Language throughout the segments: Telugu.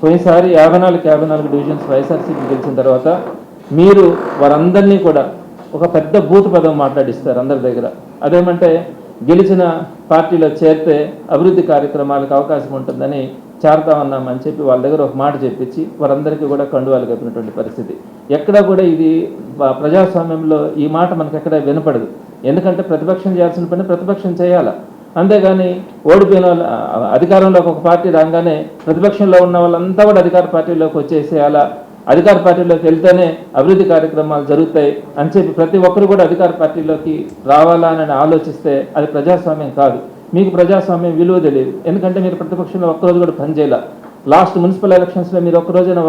పోయినసారి 54 డివిజన్స్ వైఎస్ఆర్సీపీ గెలిచిన తర్వాత మీరు వారందరినీ కూడా ఒక పెద్ద బూత్ పదం మాట్లాడిస్తారు అందరి దగ్గర. అదేమంటే గెలిచిన పార్టీలో చేరితే అభివృద్ధి కార్యక్రమాలకు అవకాశం ఉంటుందని చేరతా ఉన్నామని చెప్పి వాళ్ళ దగ్గర ఒక మాట చెప్పించి వారందరికీ కూడా కండువాలు కప్పినటువంటి పరిస్థితి. ఎక్కడా కూడా ఇది ప్రజాస్వామ్యంలో ఈ మాట మనకు ఎక్కడ వినపడదు. ఎందుకంటే ప్రతిపక్షం చేయాల్సిన పని ప్రతిపక్షం చేయాలి, అంతేగాని ఓడిపోయిన వాళ్ళ అధికారంలోకి ఒక పార్టీ రాగానే ప్రతిపక్షంలో ఉన్న వాళ్ళంతా కూడా అధికార పార్టీలోకి వచ్చేసేయాలా, అధికార పార్టీలోకి వెళ్తేనే అభివృద్ధి కార్యక్రమాలు జరుగుతాయి అని చెప్పి ప్రతి ఒక్కరు కూడా అధికార పార్టీలోకి రావాలా అని ఆలోచిస్తే అది ప్రజాస్వామ్యం కాదు. మీకు ప్రజాస్వామ్యం విలువ తెలియదు. ఎందుకంటే మీరు ప్రతిపక్షంలో ఒక్కరోజు కూడా పనిచేయాల. లాస్ట్ మున్సిపల్ ఎలక్షన్స్లో మీరు ఒక్కరోజైనా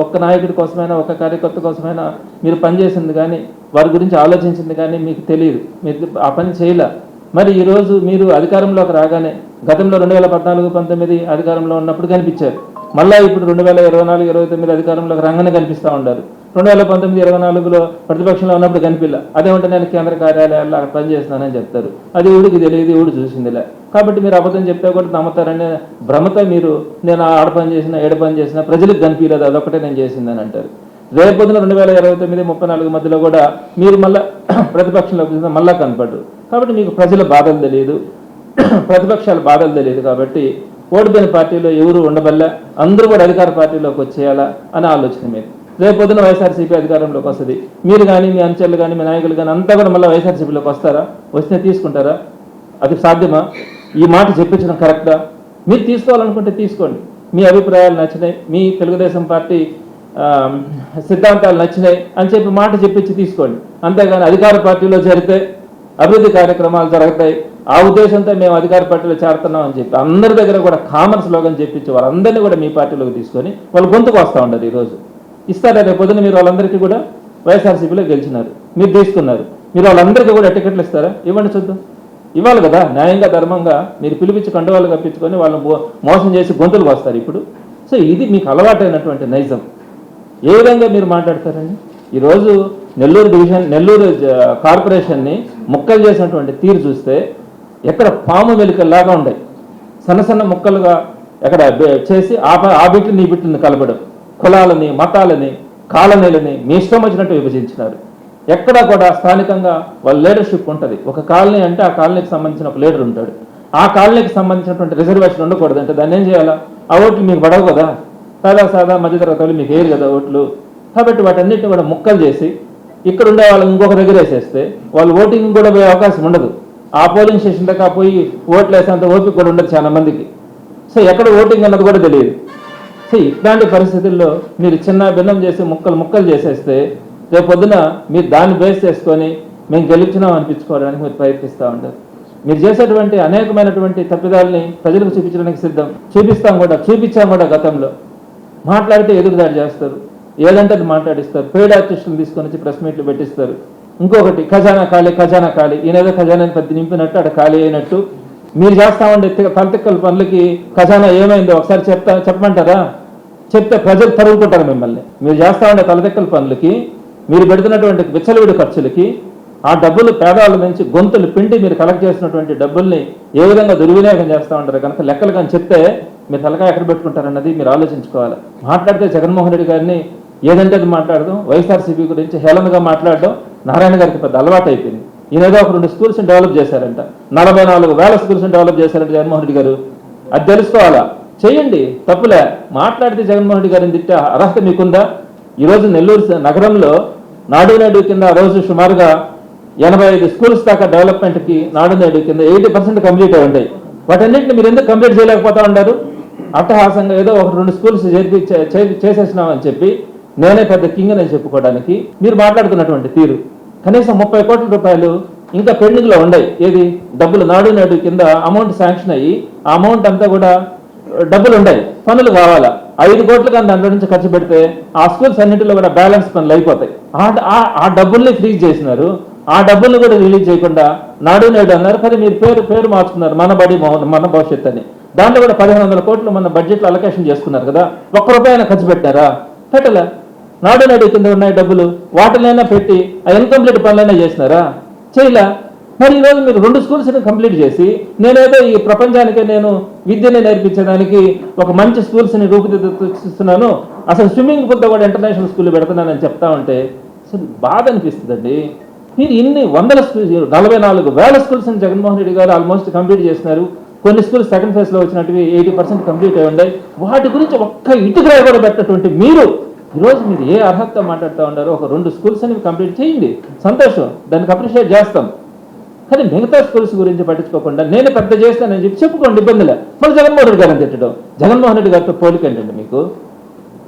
ఒక్క నాయకుడి కోసమైనా ఒక కార్యకర్త కోసమైనా మీరు పనిచేసింది కానీ వారి గురించి ఆలోచించింది కానీ మీకు తెలియదు, మీరు ఆ పని చేయలే. మరి ఈరోజు మీరు అధికారంలోకి రాగానే గతంలో 2014-19 అధికారంలో ఉన్నప్పుడు కనిపించారు, మళ్ళీ ఇప్పుడు 2024-29 అధికారంలోకి రంగనే కనిపిస్తూ ఉంటారు. 2019-24లో ప్రతిపక్షంలో ఉన్నప్పుడు కనిపిల్ల, అదేమంటే నేను కేంద్ర కార్యాలయాల్లో అక్కడ పనిచేస్తున్నానని చెప్తారు. అది ఊడికి తెలియదు, ఊడి చూసిందిలే. కాబట్టి మీరు అబద్ధం చెప్తే కూడా నమ్ముతారనే భ్రమతో మీరు నేను ఆడ పని చేసినా ఏడ పని చేసినా ప్రజలకు కనిపించలేదు, అదొక్కటే నేను చేసిందని అంటారు. రేపొద్దున 2029-34 మధ్యలో కూడా మీరు మళ్ళీ ప్రతిపక్షంలోకి మళ్ళా కనపడరు. కాబట్టి మీకు ప్రజల బాధలు తెలియదు, ప్రతిపక్షాల బాధలు తెలియదు. కాబట్టి ఓడిపోయిన పార్టీలో ఎవరు ఉండబల్లా, అందరూ కూడా అధికార పార్టీలోకి వచ్చేయాలా అనే ఆలోచన మీరు. రేపొద్దున వైఎస్ఆర్సీపీ అధికారంలోకి వస్తుంది, మీరు కానీ మీ అనుచరులు కానీ మీ నాయకులు కానీ అంతా కూడా మళ్ళీ వైఎస్ఆర్సీపీలోకి వస్తారా? వస్తే తీసుకుంటారా? అది సాధ్యమా? ఈ మాట చెప్పించడం కరెక్టా? మీరు తీసుకోవాలనుకుంటే తీసుకోండి, మీ అభిప్రాయాలు నచ్చినాయి, మీ తెలుగుదేశం పార్టీ సిద్ధాంతాలు నచ్చినాయి అని చెప్పి మాట చెప్పించి తీసుకోండి. అంతేగాని అధికార పార్టీలో చేరితే అభివృద్ధి కార్యక్రమాలు జరుగుతాయి, ఆ ఉద్దేశంతో మేము అధికార పార్టీలో చేరుతున్నాం అని చెప్పి అందరి దగ్గర కూడా కామన్ స్లోగన్ చెప్పించి వారందరినీ కూడా మీ పార్టీలోకి తీసుకొని వాళ్ళు గొంతుకు వస్తూ ఉండదు. ఈరోజు ఇస్తారా? రేపు పొద్దున మీరు వాళ్ళందరికీ కూడా వైఎస్ఆర్సీపీలో గెలిచినారు, మీరు తీసుకున్నారు, మీరు వాళ్ళందరికీ కూడా టికెట్లు ఇస్తారా? ఇవ్వండి చూద్దాం. ఇవ్వాలి కదా, న్యాయంగా ధర్మంగా మీరు పిలిపించి కండువాళ్ళు కప్పించుకొని వాళ్ళని మోసం చేసి గొంతులకు వస్తారు ఇప్పుడు. సో ఇది మీకు అలవాటైనటువంటి నైజం. ఏ విధంగా మీరు మాట్లాడతారండి? ఈరోజు నెల్లూరు కార్పొరేషన్ని ముక్కలు చేసినటువంటి తీరు చూస్తే ఎక్కడ పాము వెలుకల్లాగా ఉన్నాయి, సన్న సన్న ముక్కలుగా ఎక్కడ చేసి ఆ బిట్టుని ఈ బిట్టుని కలపడం, కులాలని మతాలని కాలనీలని మీ ఇష్టం వచ్చినట్టు విభజించినారు. ఎక్కడా కూడా స్థానికంగా వాళ్ళ లీడర్షిప్ ఉంటుంది. ఒక కాలనీ అంటే ఆ కాలనీకి సంబంధించిన ఒక లీడర్ ఉంటాడు, ఆ కాలనీకి సంబంధించినటువంటి రిజర్వేషన్ ఉండకూడదు. అంటే దాన్ని ఏం చేయాలా? ఆ ఓట్లు మీకు పడవు కదా, సాదా మధ్యతరగతి వాళ్ళు మీకు వేయరు కదా ఓట్లు. కాబట్టి వాటన్నిటిని కూడా ముక్కలు చేసి ఇక్కడ ఉండే వాళ్ళని ఇంకొక దగ్గర వేసేస్తే వాళ్ళు ఓటింగ్ కూడా పోయే అవకాశం ఉండదు. ఆ పోలింగ్ స్టేషన్ దాకా పోయి ఓట్లు వేసేంత ఓపిక కూడా ఉండదు చాలా మందికి. సో ఎక్కడ ఓటింగ్ అన్నది కూడా తెలియదు. సో ఇట్లాంటి పరిస్థితుల్లో మీరు చిన్న భిన్నం చేసి ముక్కలు చేసేస్తే రేపు పొద్దున మీరు దాన్ని బేస్ చేసుకొని మేము గెలిచినాం అనిపించుకోవడానికి మీరు ప్రయత్నిస్తూ ఉంటారు. మీరు చేసేటువంటి అనేకమైనటువంటి తప్పిదాలని ప్రజలకు చూపించడానికి సిద్ధం, చూపించాం కూడా గతంలో. మాట్లాడితే ఎదురుదాడి చేస్తారు, ఏదంటే అది మాట్లాడిస్తారు, పెయిడ్ ఆర్టిస్టులు తీసుకొని వచ్చి ప్రెస్ మీట్లు పెట్టిస్తారు. ఇంకొకటి ఖజానా ఖాళీ, ఈయనేదో ఖజానాని పెద్ద నింపినట్టు అక్కడ ఖాళీ అయినట్టు. మీరు చేస్తా ఉండే తలతిక్కల పనులకి ఖజానా ఏమైందో ఒకసారి చెప్పమంటారా? చెప్తే ప్రజలు తరుగుకుంటారు మిమ్మల్ని. మీరు చేస్తా ఉండే తలతిక్కల పనులకి, మీరు పెడుతున్నటువంటి విచ్చలవిడి ఖర్చులకి, ఆ డబ్బులు పేదవాళ్ళ నుంచి గొంతులు పిండి మీరు కలెక్ట్ చేసినటువంటి డబ్బుల్ని ఏ విధంగా దుర్వినియోగం చేస్తూ ఉంటారు కనుక లెక్కలు కానీ చెప్తే మీరు తలకాయ ఎక్కడ పెట్టుకుంటారన్నది మీరు ఆలోచించుకోవాలి. మాట్లాడితే జగన్మోహన్ రెడ్డి గారిని ఏదంటే అది మాట్లాడడం, వైఎస్ఆర్సీపీ గురించి హేళనగా మాట్లాడడం నారాయణ గారికి పెద్ద అలవాటు అయిపోయింది. ఈయనేదో ఒక 2 స్కూల్స్ డెవలప్ చేశారంట, 44,000 స్కూల్స్ డెవలప్ చేశారంట జగన్మోహన్ రెడ్డి గారు. అది తెలుసుకోవాలా? చేయండి, తప్పులే. మాట్లాడితే జగన్మోహన్ రెడ్డి గారిని తిట్టే అర్హత మీకుందా? ఈరోజు నెల్లూరు నగరంలో నాడు నేడు కింద రోజు సుమారుగా 85 స్కూల్స్ దాకా డెవలప్మెంట్కి నాడు నేడు కింద 80% కంప్లీట్ అయి ఉంటాయి. వాటన్నింటిని మీరు ఎందుకు కంప్లీట్ చేయలేకపోతా ఉంటారు? అట్టహాసంగా ఏదో 1-2 స్కూల్స్ చేసేసినామని చెప్పి నేనే పెద్ద కింగ్ అని చెప్పుకోవడానికి మీరు మాట్లాడుతున్నటువంటి తీరు. కనీసం 30 కోట్ల రూపాయలు ఇంకా పెండింగ్లో ఉన్నాయి. ఏది డబ్బులు నాడు నేడు కింద అమౌంట్ శాంక్షన్ అయ్యి ఆ అమౌంట్ అంతా కూడా డబ్బులు ఉన్నాయి, పనులు కావాలా. 5 కోట్ల కానీ దాంట్లో నుంచి ఖర్చు పెడితే ఆ స్కూల్స్ అన్నింటిలో కూడా బ్యాలెన్స్ పనులు అయిపోతాయి. ఆ డబ్బుల్ని ఫ్రీజ్ చేసినారు. ఆ డబ్బుల్ని కూడా రిలీజ్ చేయకుండా నాడు నేడు అన్నారు. కానీ మీరు పేరు మార్చుకున్నారు, మన బడి మన భవిష్యత్ అని. దాంట్లో కూడా 1,500 కోట్లు మన బడ్జెట్లో అలొకేషన్ చేసుకున్నారు కదా. ₹1 ఖర్చు పెట్టారా? పెట్టలే. నాడు నేడు కింద ఉన్నాయి డబ్బులు, వాటినైనా పెట్టి ఆ ఇన్కంప్లీట్ పనులైనా చేసినారా? చేయలే. మరి ఈరోజు మీరు 2 స్కూల్స్ని కంప్లీట్ చేసి నేనేదో ఈ ప్రపంచానికే నేను విద్యని నేర్పించడానికి ఒక మంచి స్కూల్స్ని రూపుదిద్దుతున్నాను, అసలు స్విమ్మింగ్ పూల్తో కూడా ఇంటర్నేషనల్ స్కూల్ పెడుతున్నానని చెప్తా ఉంటే అసలు బాధ అనిపిస్తుందండి. మీరు ఇన్ని 44,000 స్కూల్స్ని జగన్మోహన్ రెడ్డి గారు ఆల్మోస్ట్ కంప్లీట్ చేసినారు. కొన్ని స్కూల్స్ సెకండ్ ఫేజ్లో వచ్చినట్టువి 80% కంప్లీట్ అయి ఉన్నాయి. వాటి గురించి ఒక్క ఇటుక రాయి కూడా పెట్టినటువంటి మీరు ఈరోజు మీరు ఏ అర్హతతో మాట్లాడుతూ ఉన్నారు? ఒక 2 స్కూల్స్ అని కంప్లీట్ చేయండి, సంతోషం, దానికి అప్రిషియేట్ చేస్తాం. కానీ మిగతా స్కూల్స్ గురించి పట్టించుకోకుండా నేను పెద్ద చేస్తానని చెప్పి చెప్పుకోండి, ఇబ్బందిలే. మళ్ళీ జగన్మోహన్ రెడ్డి గారిని తిట్టడం, జగన్మోహన్ రెడ్డి గారితో పోలికండి మీకు.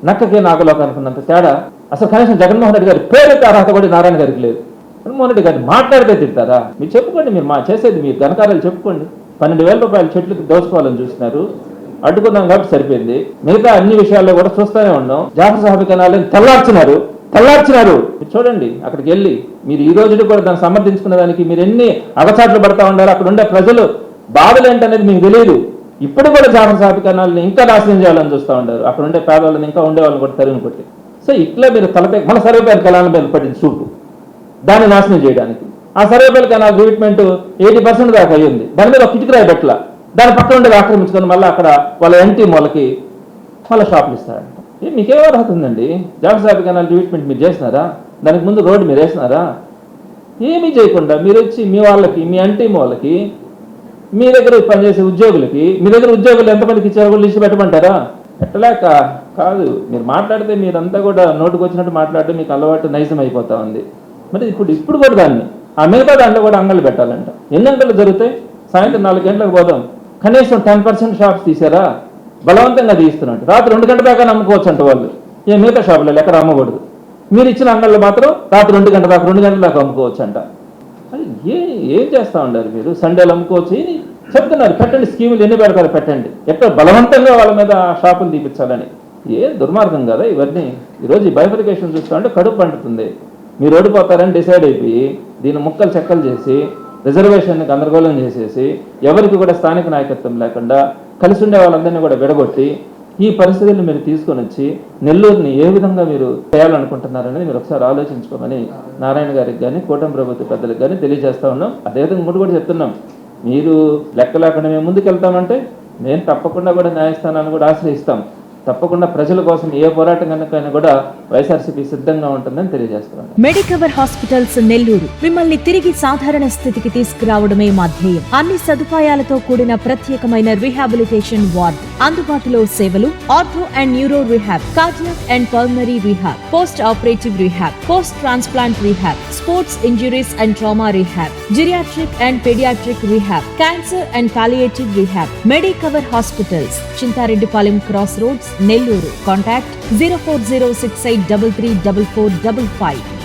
నక్కకే నాగలోకానికి ఉన్నంత తేడా. అసలు కనీసం జగన్మోహన్ రెడ్డి గారి పేరుతో అర్హత కూడా నారాయణ గారికి లేదు. జగన్మోహన్ రెడ్డి గారిని మాట్లాడితే తిడతారా? మీరు చెప్పుకోండి, మీరు చేసేది మీ ఘనకార్యాలు చెప్పుకోండి. 12,000 రూపాయలు చెట్లకు దోచుకోవాలని చూస్తున్నారు, అడ్డుకున్నాం కాబట్టి సరిపోయింది. మిగతా అన్ని విషయాల్లో కూడా చూస్తూనే ఉన్నాం. జాఫర్ సాహెబ్ కెనాల్ని తెల్లార్చినారు. మీరు చూడండి, అక్కడికి వెళ్ళి మీరు ఈ రోజు కూడా దాన్ని సమర్థించుకునే దానికి మీరు ఎన్ని అగచాట్లు పడతా ఉన్నారు. అక్కడ ఉండే ప్రజలు బాధలు ఏంటనేది మీకు తెలియదు. ఇప్పుడు కూడా జాఫర్ సాహెబ్ కెనాల్ని ఇంకా నాశనం చేయాలని చూస్తూ ఉంటారు. అక్కడ ఉండే పేదవాళ్ళని, ఇంకా ఉండే వాళ్ళని కూడా తరిమి కొట్టి. సో ఇట్లా మీరు తలపై మన సర్వేపల్లి కెనాల్ మీద పట్టింది చూపు, దాన్ని నాశనం చేయడానికి. ఆ సర్వేపల్లి కెనాల్ రివిట్మెంట్ 80% దాకా అయ్యింది. దాని మీద ఒక కిటికరాయి పెట్టల, దాని పక్కన ఉండేది ఆక్రమించుకొని మళ్ళీ అక్కడ వాళ్ళ ఎంటీ మూలకి మళ్ళీ షాపులు ఇస్తారంట. మీకేం అర్హత ఉందండి? జాఫర్ సాహెబ్ కెనాల్ రివిట్మెంట్ మీరు చేసినారా? దానికి ముందు రోడ్డు మీరు వేసినారా? ఏమీ చేయకుండా మీరు వచ్చి మీ వాళ్ళకి, మీ ఎంటీ వాళ్ళకి, మీ దగ్గర పనిచేసే ఉద్యోగులకి, మీ దగ్గర ఉద్యోగులు ఎంతమందికి ఇచ్చారో కూడా లిస్టు పెట్టమంటారా? పెట్టలేక కాదు, మీరు మాట్లాడితే మీరంతా కూడా నోటుకు వచ్చినట్టు మాట్లాడితే మీకు అలవాటు నైజం అయిపోతా ఉంది. మరి ఇప్పుడు కూడా దాన్ని ఆ మిగతా దాంట్లో కూడా అంగళ్ళు పెట్టాలంట. ఎన్ని అంగళ్ళు జరుగుతాయి? సాయంత్రం 4 గంటలకు పోదాం, కనీసం 10% షాప్స్ తీసారా? బలవంతంగా తీస్తున్నట్టు రాత్రి 2 గంటల దాకా నమ్ముకోవచ్చు అంట వాళ్ళు. ఏ మిగతా షాపులలో ఎక్కడ అమ్మకూడదు. మీరు ఇచ్చిన అంగళ్ళు మాత్రం రాత్రి 2 గంటల దాకా అమ్ముకోవచ్చు అంట. అది ఏం చేస్తూ ఉండారు మీరు? సండేలు అమ్ముకోవచ్చు అని చెప్తున్నారు. పెట్టండి, స్కీములు ఎన్ని పెడతారో పెట్టండి. ఎక్కడ బలవంతంగా వాళ్ళ మీద షాపులు తీపించాలని. ఏ దుర్మార్గం కదా ఇవన్నీ. ఈరోజు ఈ బైఫర్కేషన్ చూస్తూ ఉంటే కడుపు పండుతుంది. మీరు ఓడిపోతారని డిసైడ్ అయిపోయి దీన్ని ముక్కలు చెక్కలు చేసి రిజర్వేషన్ని గందరగోళం చేసేసి ఎవరికి కూడా స్థానిక నాయకత్వం లేకుండా కలిసి ఉండే వాళ్ళందరినీ కూడా విడగొట్టి ఈ పరిస్థితులను మీరు తీసుకొని వచ్చి నెల్లూరుని ఏ విధంగా మీరు చేయాలనుకుంటున్నారనేది మీరు ఒకసారి ఆలోచించుకోమని నారాయణ గారికి కానీ కూటమి ప్రభుత్వ పెద్దలకు కానీ తెలియజేస్తా ఉన్నాం. అదేవిధంగా ముందు కూడా చెప్తున్నాం, మీరు లెక్క లేకుండా మేము ముందుకు వెళ్తామంటే మేము తప్పకుండా కూడా న్యాయస్థానాన్ని కూడా ఆశ్రయిస్తాం. తప్పకుండా ప్రజల కోసం ఏ పోరాటం కనుకైనా కూడా వైఎస్ఆర్సీపీ సిద్ధంగా ఉంటుందని తెలియజేస్తున్నాను. మెడికవర్ హాస్పిటల్స్ నెల్లూరు మిమ్మల్ని తిరిగి సాధారణ స్థితికి తీసుకురావడమే మా ధ్యేయం. అన్ని సదుపాయాలతో కూడిన ప్రత్యేకమైన రీహాబిలిటేషన్ వార్డ్, అందుబాటులో సేవలు ortho and neuro rehab, cardiac and pulmonary rehab, post operative rehab, post transplant rehab, sports injuries and trauma rehab, geriatric and paediatric rehab, cancer and palliative rehab. Medicover hospitals, Chintareddypalem cross roads, Nellore. Contact 0406833445.